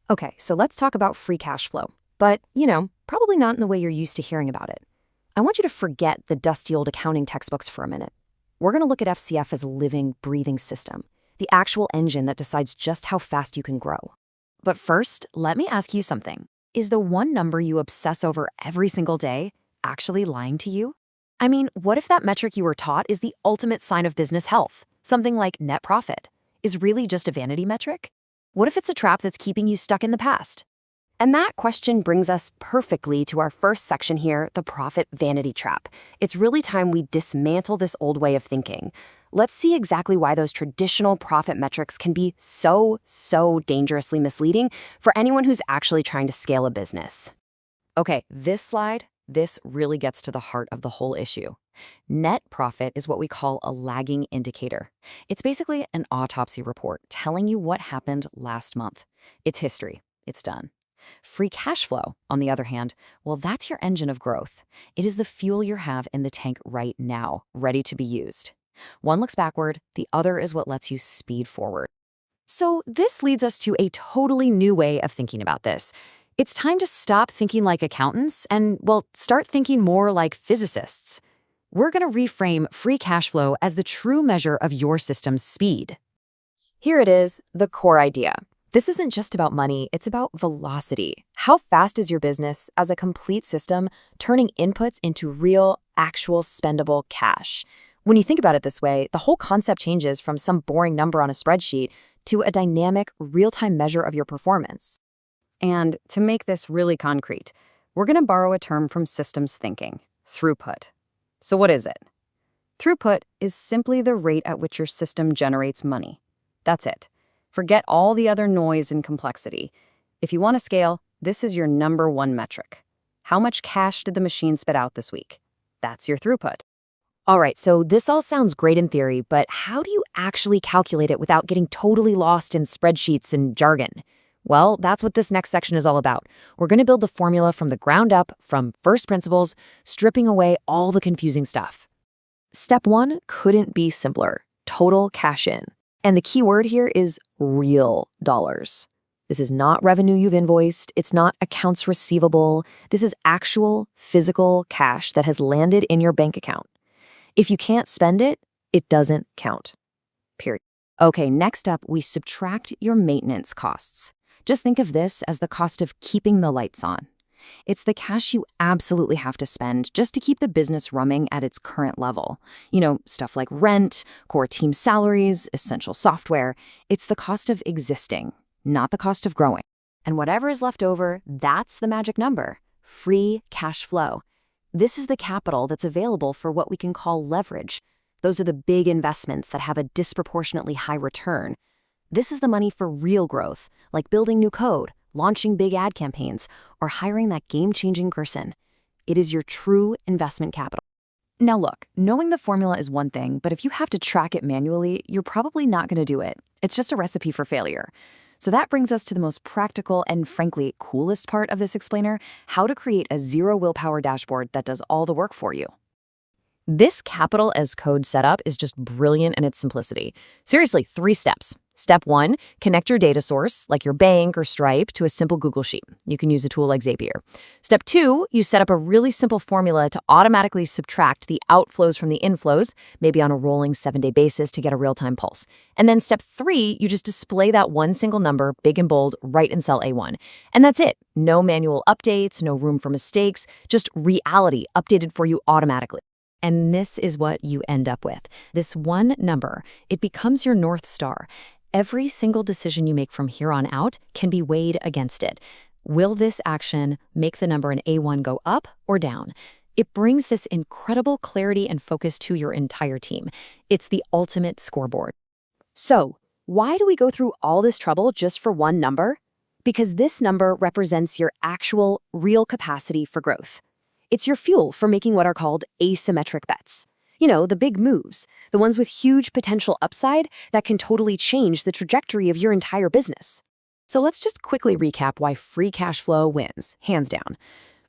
Okay, so let's talk about free cash flow. But, probably not in the way you're used to hearing about it. I want you to forget the dusty old accounting textbooks for a minute. We're going to look at FCF as a living, breathing system, the actual engine that decides just how fast you can grow. But first, let me ask you something. Is the one number you obsess over every single day actually lying to you? I mean, what if that metric you were taught is the ultimate sign of business health? Something like net profit is really just a vanity metric? What if it's a trap that's keeping you stuck in the past? And that question brings us perfectly to our first section here, the profit vanity trap. It's really time we dismantle this old way of thinking. Let's see exactly why those traditional profit metrics can be so dangerously misleading for anyone who's actually trying to scale a business. Okay, this really gets to the heart of the whole issue. Net profit is what we call a lagging indicator. It's basically an autopsy report telling you what happened last month. It's history. It's done. Free cash flow, on the other hand, well, that's your engine of growth. It is the fuel you have in the tank right now, ready to be used. One looks backward, the other is what lets you speed forward. So this leads us to a totally new way of thinking about this. It's time to stop thinking like accountants and, well, start thinking more like physicists. We're going to reframe free cash flow as the true measure of your system's speed. Here it is, the core idea. This isn't just about money, it's about velocity. How fast is your business as a complete system turning inputs into real, actual spendable cash? When you think about it this way, the whole concept changes from some boring number on a spreadsheet to a dynamic, real-time measure of your performance. And to make this really concrete, we're going to borrow a term from systems thinking, throughput. So what is it? Throughput is simply the rate at which your system generates money. That's it. Forget all the other noise and complexity. If you want to scale, this is your number one metric. How much cash did the machine spit out this week? That's your throughput. All right, so this all sounds great in theory, but how do you actually calculate it without getting totally lost in spreadsheets and jargon? Well, that's what this next section is all about. We're going to build the formula from the ground up, from first principles, stripping away all the confusing stuff. Step one couldn't be simpler. Total cash in. And the key word here is real dollars. This is not revenue you've invoiced. It's not accounts receivable. This is actual physical cash that has landed in your bank account. If you can't spend it, it doesn't count. Period. Okay, next up, we subtract your maintenance costs. Just think of this as the cost of keeping the lights on. It's the cash you absolutely have to spend just to keep the business running at its current level. Stuff like rent, core team salaries, essential software. It's the cost of existing, not the cost of growing. And whatever is left over, that's the magic number, free cash flow. This is the capital that's available for what we can call leverage. Those are the big investments that have a disproportionately high return. This is the money for real growth, like building new code, launching big ad campaigns, or hiring that game-changing person. It is your true investment capital. Now look, knowing the formula is one thing, but if you have to track it manually, you're probably not going to do it. It's just a recipe for failure. So that brings us to the most practical and frankly coolest part of this explainer, how to create a zero willpower dashboard that does all the work for you. This capital as code setup is just brilliant in its simplicity. Seriously, 3 steps. Step 1, connect your data source, like your bank or Stripe, to a simple Google Sheet. You can use a tool like Zapier. Step 2, you set up a really simple formula to automatically subtract the outflows from the inflows, maybe on a rolling 7-day basis to get a real-time pulse. And then step 3, you just display that one single number, big and bold, right in cell A1. And that's it. No manual updates, no room for mistakes, just reality updated for you automatically. And this is what you end up with. This one number, it becomes your North Star. Every single decision you make from here on out can be weighed against it. Will this action make the number in A1 go up or down? It brings this incredible clarity and focus to your entire team. It's the ultimate scoreboard. So, why do we go through all this trouble just for one number? Because this number represents your actual, real capacity for growth. It's your fuel for making what are called asymmetric bets. The big moves, the ones with huge potential upside that can totally change the trajectory of your entire business. So let's just quickly recap why free cash flow wins, hands down.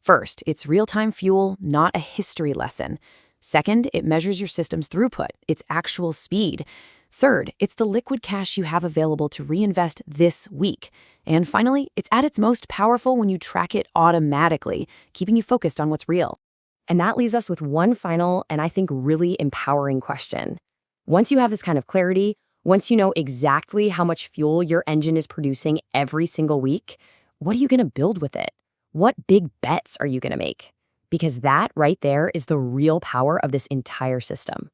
First, it's real-time fuel, not a history lesson. Second, it measures your system's throughput, its actual speed. Third, it's the liquid cash you have available to reinvest this week. And finally, it's at its most powerful when you track it automatically, keeping you focused on what's real. And that leaves us with one final and I think really empowering question. Once you have this kind of clarity, once you know exactly how much fuel your engine is producing every single week, what are you going to build with it? What big bets are you going to make? Because that right there is the real power of this entire system.